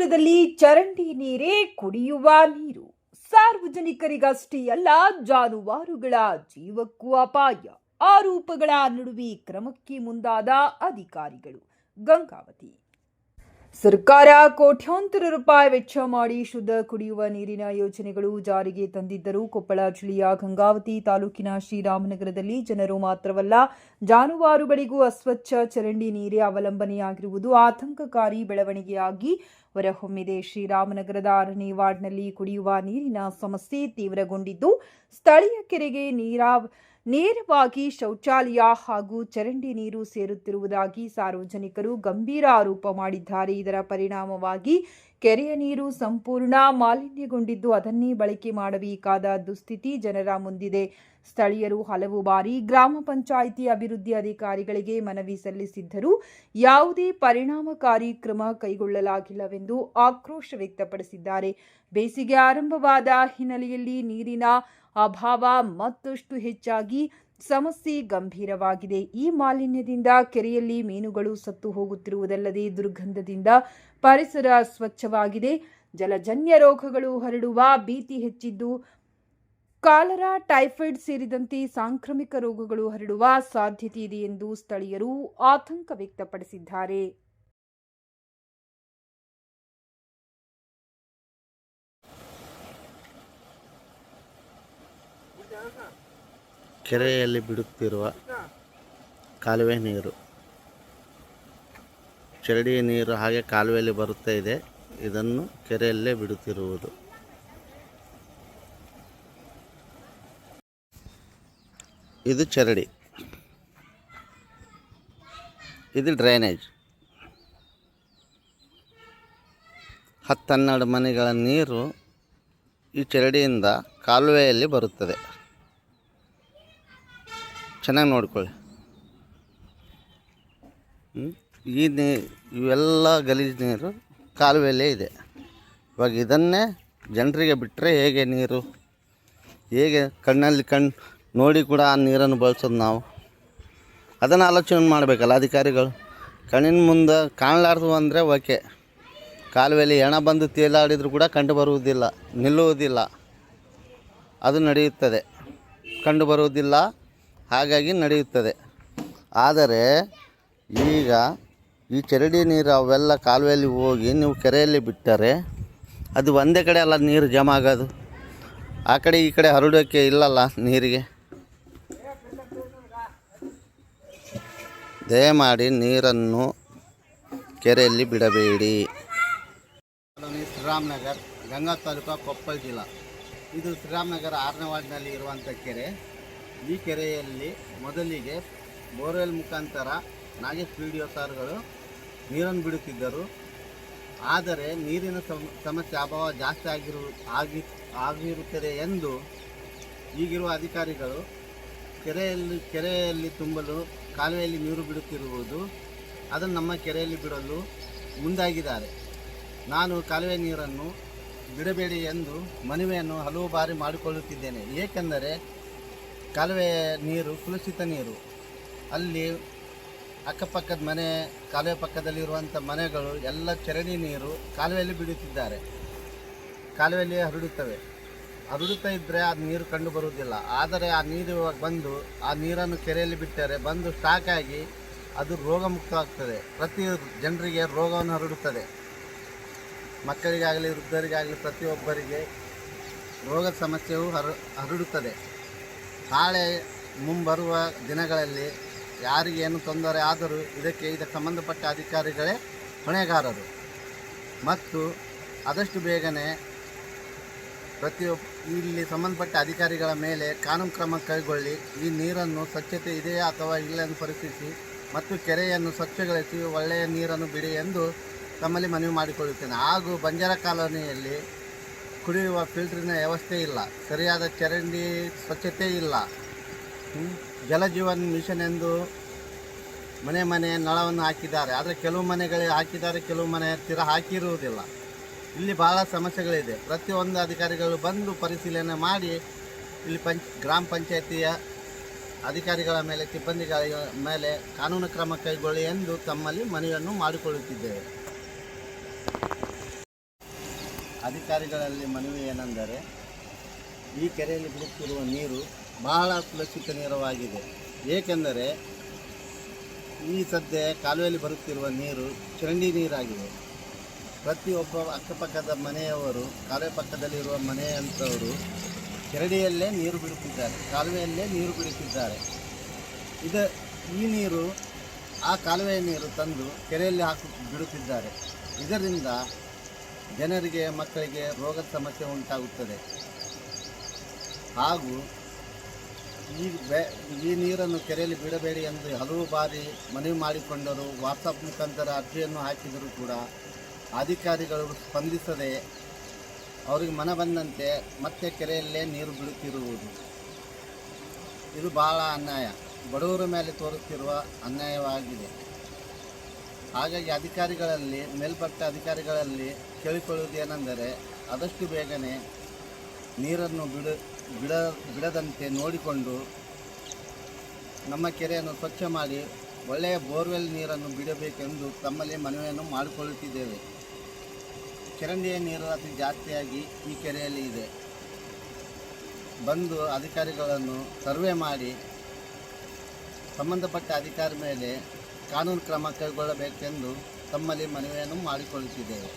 ರಾಮನಗರದಲ್ಲಿ ಚರಂಡಿ ನೀರೇ ಕುಡಿಯುವ ನೀರು. ಸಾರ್ವಜನಿಕರಿಗಷ್ಟೇ ಅಲ್ಲ, ಜಾನುವಾರುಗಳ ಜೀವಕ್ಕೂ ಅಪಾಯ. ಆರೋಪಗಳ ನಡುವೆ ಕ್ರಮಕ್ಕೆ ಮುಂದಾದ ಅಧಿಕಾರಿಗಳು. ಗಂಗಾವತಿ ಸರ್ಕಾರ ಕೋಟ್ಯಾಂತರ ರೂಪಾಯಿ ವೆಚ್ಚ ಮಾಡಿ ಶುದ್ಧ ಕುಡಿಯುವ ನೀರಿನ ಯೋಜನೆಗಳು ಜಾರಿಗೆ ತಂದಿದ್ದರೂ ಕೊಪ್ಪಳ ಜಿಲ್ಲೆಯ ಗಂಗಾವತಿ ತಾಲೂಕಿನ ಶ್ರೀರಾಮನಗರದಲ್ಲಿ ಜನರು ಮಾತ್ರವಲ್ಲ, ಜಾನುವಾರುಗಳಿಗೂ ಅಸ್ವಚ್ಛ ಚರಂಡಿ ನೀರೇ ಅವಲಂಬನೆಯಾಗಿರುವುದು ಆತಂಕಕಾರಿ ಬೆಳವಣಿಗೆಯಾಗಿ ಹೊರಹೊಮ್ಮಿದೆ. ಶ್ರೀರಾಮನಗರದ 6ನೇ ವಾರ್ಡ್ನಲ್ಲಿ ಕುಡಿಯುವ ನೀರಿನ ಸಮಸ್ಯೆ ತೀವ್ರಗೊಂಡಿದ್ದು, ಸ್ಥಳೀಯ ಕೆರೆಗೆ ನೇರವಾಗಿ ಶೌಚಾಲಯ ಹಾಗೂ ಚರಂಡಿ ನೀರು ಸೇರುತ್ತಿರುವುದಾಗಿ ಸಾರ್ವಜನಿಕರು ಗಂಭೀರ ಆರೋಪ ಮಾಡಿದ್ದಾರೆ. ಇದರ ಪರಿಣಾಮವಾಗಿ ಕೆರೆಯ ನೀರು ಸಂಪೂರ್ಣ ಮಾಲಿನ್ಯಗೊಂಡಿದ್ದು, ಅದನ್ನೇ ಬಳಕೆ ಮಾಡಬೇಕಾದ ದುಸ್ಥಿತಿ ಜನರ ಮುಂದಿದೆ. ಸ್ಥಳೀಯರು ಹಲವು ಬಾರಿ ಗ್ರಾಮ ಪಂಚಾಯಿತಿ ಅಭಿವೃದ್ಧಿ ಅಧಿಕಾರಿಗಳಿಗೆ ಮನವಿ ಸಲ್ಲಿಸಿದ್ದರೂ ಯಾವುದೇ ಪರಿಣಾಮಕಾರಿ ಕ್ರಮ ಕೈಗೊಳ್ಳಲಾಗಿಲ್ಲವೆಂದು ಆಕ್ರೋಶ ವ್ಯಕ್ತಪಡಿಸಿದ್ದಾರೆ. ಬೇಸಿಗೆ ಆರಂಭವಾದ ಹಿನ್ನೆಲೆಯಲ್ಲಿ ನೀರಿನ ಅಭಾವ ಮತ್ತಷ್ಟು ಹೆಚ್ಚಾಗಿ ಸಮಸ್ಯೆ ಗಂಭೀರವಾಗಿದೆ. ಈ ಮಾಲಿನ್ಯದಿಂದ ಕೆರೆಯಲ್ಲಿ ಮೀನುಗಳು ಸತ್ತು ಹೋಗುತ್ತಿರುವುದಲ್ಲದೆ ದುರ್ಗಂಧದಿಂದ ಪರಿಸರ ಅಸ್ವಚ್ಛವಾಗಿದೆ. ಜಲಜನ್ಯ ರೋಗಗಳು ಹರಡುವ ಭೀತಿ ಹೆಚ್ಚಿದ್ದು, ಕಾಲರಾ, ಟೈಫಾಯ್ಡ್ ಸೇರಿದಂತೆ ಸಾಂಕ್ರಾಮಿಕ ರೋಗಗಳು ಹರಡುವ ಸಾಧ್ಯತೆ ಇದೆ ಎಂದು ಸ್ಥಳೀಯರು ಆತಂಕ ವ್ಯಕ್ತಪಡಿಸಿದ್ದಾರೆ. ಕೆರೆಯಲ್ಲಿ ಬಿಡುತ್ತಿರುವ ಕಾಲುವೆ ನೀರು, ಚರಂಡಿ ನೀರು ಹಾಗೆ ಕಾಲುವೆಯಲ್ಲಿ ಬರುತ್ತಾ ಇದೆ. ಇದನ್ನು ಕೆರೆಯಲ್ಲೇ ಬಿಡುತ್ತಿರುವುದು. ಇದು ಚರಂಡಿ, ಇದು ಡ್ರೈನೇಜ್. 10-12 ಮನೆಗಳ ನೀರು ಈ ಚರಂಡಿಯಿಂದ ಕಾಲುವೆಯಲ್ಲಿ ಬರುತ್ತದೆ. ಚೆನ್ನಾಗಿ ನೋಡ್ಕೊಳ್ಳಿ. ಇವೆಲ್ಲ ಗಲೀಜು ನೀರು ಕಾಲುವೆಯಲ್ಲೇ ಇದೆ. ಇವಾಗ ಇದನ್ನೇ ಜನರಿಗೆ ಬಿಟ್ಟರೆ ಹೇಗೆ ನೀರು, ಹೇಗೆ ಕಣ್ಣಲ್ಲಿ ನೋಡಿ ಕೂಡ ಆ ನೀರನ್ನು ಬಳಸೋದು ನಾವು? ಅದನ್ನು ಆಲೋಚನೆ ಮಾಡಬೇಕಲ್ಲ ಅಧಿಕಾರಿಗಳು. ಕಣ್ಣಿನ ಮುಂದೆ ಕಾಣಲಾರ್ದು ಅಂದರೆ ಓಕೆ, ಕಾಲುವೆಯಲ್ಲಿ ಹೆಣ ಬಂದು ತೇಲಾಡಿದರೂ ಕೂಡ ಕಂಡು ಬರುವುದಿಲ್ಲ, ನಿಲ್ಲುವುದಿಲ್ಲ, ಅದು ನಡೆಯುತ್ತದೆ. ಕಂಡು ಬರುವುದಿಲ್ಲ, ಹಾಗಾಗಿ ನಡೆಯುತ್ತದೆ. ಆದರೆ ಈಗ ಈ ಚರಂಡಿ ನೀರು ಅವೆಲ್ಲ ಕಾಲುವೆಯಲ್ಲಿ ಹೋಗಿ ನೀವು ಕೆರೆಯಲ್ಲಿ ಬಿಟ್ಟರೆ ಅದು ಒಂದೇ ಕಡೆ ಅಲ್ಲ ನೀರು ಜಮಾ ಆಗೋದು, ಆ ಕಡೆ ಈ ಕಡೆ ಹರಡೋಕ್ಕೆ ಇಲ್ಲಲ್ಲ ನೀರಿಗೆ. ದಯಮಾಡಿ ನೀರನ್ನು ಕೆರೆಯಲ್ಲಿ ಬಿಡಬೇಡಿ. ಶ್ರೀರಾಮನಗರ, ಗಂಗಾವತಿ ತಾಲೂಕು, ಕೊಪ್ಪಳ ಜಿಲ್ಲಾ. ಇದು ಶ್ರೀರಾಮನಗರ 6ನೇ ವಾರ್ಡ್ನಲ್ಲಿ ಇರುವಂಥ ಕೆರೆ. ಈ ಕೆರೆಯಲ್ಲಿ ಮೊದಲಿಗೆ ಬೋರ್ವೆಲ್ ಮುಖಾಂತರ ನಾಗೇಶ್ PDO ಸಾರ್ಗಳು ನೀರನ್ನು ಬಿಡುತ್ತಿದ್ದರು. ಆದರೆ ನೀರಿನ ಸಮಸ್ಯೆ ಅಭಾವ ಜಾಸ್ತಿ ಆಗಿರುತ್ತದೆ ಎಂದು ಈಗಿರುವ ಅಧಿಕಾರಿಗಳು ಕೆರೆಯಲ್ಲಿ ತುಂಬಲು ಕಾಲುವೆಯಲ್ಲಿ ನೀರು ಬಿಡುತ್ತಿರುವುದು, ಅದನ್ನು ನಮ್ಮ ಕೆರೆಯಲ್ಲಿ ಬಿಡಲು ಮುಂದಾಗಿದ್ದಾರೆ. ನಾನು ಕಾಲುವೆ ನೀರನ್ನು ಬಿಡಬೇಡಿ ಎಂದು ಮನವಿಯನ್ನು ಹಲವು ಬಾರಿ ಮಾಡಿಕೊಳ್ಳುತ್ತಿದ್ದೇನೆ. ಏಕೆಂದರೆ ಕಾಲುವೆ ನೀರು ಕಲುಷಿತ ನೀರು. ಅಲ್ಲಿ ಅಕ್ಕಪಕ್ಕದ ಮನೆ, ಕಾಲುವೆ ಪಕ್ಕದಲ್ಲಿರುವಂಥ ಮನೆಗಳು ಎಲ್ಲ ಚರಂಡಿ ನೀರು ಕಾಲುವೆಯಲ್ಲಿ ಬಿಡುತ್ತಿದ್ದಾರೆ. ಕಾಲುವೆಯಲ್ಲಿ ಹರಡುತ್ತಾ ಇದ್ದರೆ ಆ ನೀರು ಕಂಡು ಬರುವುದಿಲ್ಲ. ಆದರೆ ಆ ನೀರು ಬಂದು ಆ ನೀರನ್ನು ಕೆರೆಯಲ್ಲಿ ಬಿಟ್ಟರೆ ಬಂದು ಸ್ಟಾಕ್ ಆಗಿ ಅದು ರೋಗ ಮುಕ್ತವಾಗ್ತದೆ. ಪ್ರತಿ ಜನರಿಗೆ ರೋಗವನ್ನು ಹರಡುತ್ತದೆ. ಮಕ್ಕಳಿಗಾಗಲಿ ವೃದ್ಧರಿಗಾಗಲಿ ಪ್ರತಿಯೊಬ್ಬರಿಗೆ ರೋಗದ ಸಮಸ್ಯೆಯು ಹರಡುತ್ತದೆ. ನಾಳೆ ಮುಂಬರುವ ದಿನಗಳಲ್ಲಿ ಯಾರಿಗೇನು ತೊಂದರೆ ಆದರೂ ಇದಕ್ಕೆ ಸಂಬಂಧಪಟ್ಟ ಅಧಿಕಾರಿಗಳೇ ಹೊಣೆಗಾರರು. ಮತ್ತು ಆದಷ್ಟು ಬೇಗನೆ ಇಲ್ಲಿ ಸಂಬಂಧಪಟ್ಟ ಅಧಿಕಾರಿಗಳ ಮೇಲೆ ಕಾನೂನು ಕ್ರಮ ಕೈಗೊಳ್ಳಿ. ಈ ನೀರನ್ನು ಸ್ವಚ್ಛತೆ ಇದೆಯಾ ಅಥವಾ ಇಲ್ಲ ಎಂದು ಪರಿಶೀಲಿಸಿ ಮತ್ತು ಕೆರೆಯನ್ನು ಸ್ವಚ್ಛಗೊಳಿಸಿ ಒಳ್ಳೆಯ ನೀರನ್ನು ಬಿಡಿ ಎಂದು ತಮ್ಮಲ್ಲಿ ಮನವಿ ಮಾಡಿಕೊಳ್ಳುತ್ತೇನೆ. ಹಾಗೂ ಬಂಜಾರ ಕಾಲೋನಿಯಲ್ಲಿ ಕುಡಿಯುವ ಫಿಲ್ಟ್ರಿನ ವ್ಯವಸ್ಥೆ ಇಲ್ಲ, ಸರಿಯಾದ ಚರಂಡಿ ಸ್ವಚ್ಛತೆ ಇಲ್ಲ. ಜಲಜೀವನ್ ಮಿಷನ್ ಎಂದು ಮನೆ ನಳವನ್ನು ಹಾಕಿದ್ದಾರೆ. ಆದರೆ ಕೆಲವು ಮನೆಗಳಿಗೆ ಹಾಕಿದ್ದಾರೆ, ಕೆಲವು ಮನೆ ಹತ್ತಿರ ಹಾಕಿರುವುದಿಲ್ಲ. ಇಲ್ಲಿ ಭಾಳ ಸಮಸ್ಯೆಗಳಿದೆ. ಪ್ರತಿಯೊಂದು ಅಧಿಕಾರಿಗಳು ಬಂದು ಪರಿಶೀಲನೆ ಮಾಡಿ ಇಲ್ಲಿ ಗ್ರಾಮ ಪಂಚಾಯತಿಯ ಅಧಿಕಾರಿಗಳ ಮೇಲೆ, ಸಿಬ್ಬಂದಿಗಳ ಮೇಲೆ ಕಾನೂನು ಕ್ರಮ ಕೈಗೊಳ್ಳಿ ಎಂದು ತಮ್ಮಲ್ಲಿ ಮನವಿಯನ್ನು ಮಾಡಿಕೊಳ್ಳುತ್ತಿದ್ದೇವೆ. ಅಧಿಕಾರಿಗಳಲ್ಲಿ ಮನವಿ ಏನೆಂದರೆ ಈ ಕೆರೆಯಲ್ಲಿ ಬಿಡುತ್ತಿರುವ ನೀರು ಬಹಳ ಸುರಕ್ಷಿತ ನೀರವಾಗಿದೆ. ಏಕೆಂದರೆ ಈ ಸದ್ಯ ಕಾಲುವೆಯಲ್ಲಿ ಬರುತ್ತಿರುವ ನೀರು ಚರಂಡಿ ನೀರಾಗಿದೆ. ಪ್ರತಿಯೊಬ್ಬ ಅಕ್ಕಪಕ್ಕದ ಮನೆಯವರು, ಕಾಲುವೆ ಪಕ್ಕದಲ್ಲಿರುವ ಮನೆಯಂಥವರು ಕೆರೆಯಲ್ಲೇ ನೀರು ಬಿಡುತ್ತಿದ್ದಾರೆ, ಕಾಲುವೆಯಲ್ಲೇ ನೀರು ಬಿಡುತ್ತಿದ್ದಾರೆ. ಈ ನೀರು ಆ ಕಾಲುವೆಯ ನೀರು ತಂದು ಕೆರೆಯಲ್ಲಿ ಬಿಡುತ್ತಿದ್ದಾರೆ. ಇದರಿಂದ ಜನರಿಗೆ, ಮಕ್ಕಳಿಗೆ ರೋಗದ ಸಮಸ್ಯೆ ಉಂಟಾಗುತ್ತದೆ. ಹಾಗೂ ಈ ನೀರನ್ನು ಕೆರೆಯಲ್ಲಿ ಬಿಡಬೇಡಿ ಎಂದು ಹಲವು ಬಾರಿ ಮನವಿ ಮಾಡಿಕೊಂಡರು. ವಾಟ್ಸಪ್ ಮುಖಾಂತರ ಅರ್ಜಿಯನ್ನು ಹಾಕಿದರೂ ಕೂಡ ಅಧಿಕಾರಿಗಳು ಸ್ಪಂದಿಸದೆ ಅವರಿಗೆ ಮನ ಬಂದಂತೆ ಮತ್ತೆ ಕೆರೆಯಲ್ಲೇ ನೀರು ಬಿಡುತ್ತಿರುವುದು ಇದು ಬಹಳ ಅನ್ಯಾಯ, ಬಡವರ ಮೇಲೆ ತೋರುತ್ತಿರುವ ಅನ್ಯಾಯವಾಗಿದೆ. ಹಾಗಾಗಿ ಅಧಿಕಾರಿಗಳಲ್ಲಿ, ಮೇಲ್ಪಟ್ಟ ಅಧಿಕಾರಿಗಳಲ್ಲಿ ಕೇಳಿಕೊಳ್ಳುವುದು ಏನೆಂದರೆ ಆದಷ್ಟು ಬೇಗನೆ ನೀರನ್ನು ಬಿಡದಂತೆ ನೋಡಿಕೊಂಡು ನಮ್ಮ ಕೆರೆಯನ್ನು ಸ್ವಚ್ಛ ಮಾಡಿ ಒಳ್ಳೆಯ ಬೋರ್ವೆಲ್ ನೀರನ್ನು ಬಿಡಬೇಕೆಂದು ತಮ್ಮಲ್ಲಿ ಮನವಿಯನ್ನು ಮಾಡಿಕೊಳ್ಳುತ್ತಿದ್ದೇವೆ. ಚರಂಡಿಯ ನೀರು ಅತಿ ಜಾಸ್ತಿಯಾಗಿ ಈ ಕೆರೆಯಲ್ಲಿ ಇದೆ. ಬಂದು ಅಧಿಕಾರಿಗಳನ್ನು ಸರ್ವೆ ಮಾಡಿ ಸಂಬಂಧಪಟ್ಟ ಅಧಿಕಾರಿ ಮೇಲೆ ಕಾನೂನು ಕ್ರಮ ಕೈಗೊಳ್ಳಬೇಕೆಂದು ತಮ್ಮಲ್ಲಿ ಮನವಿಯನ್ನು ಮಾಡಿಕೊಳ್ಳುತ್ತಿದ್ದೇವೆ.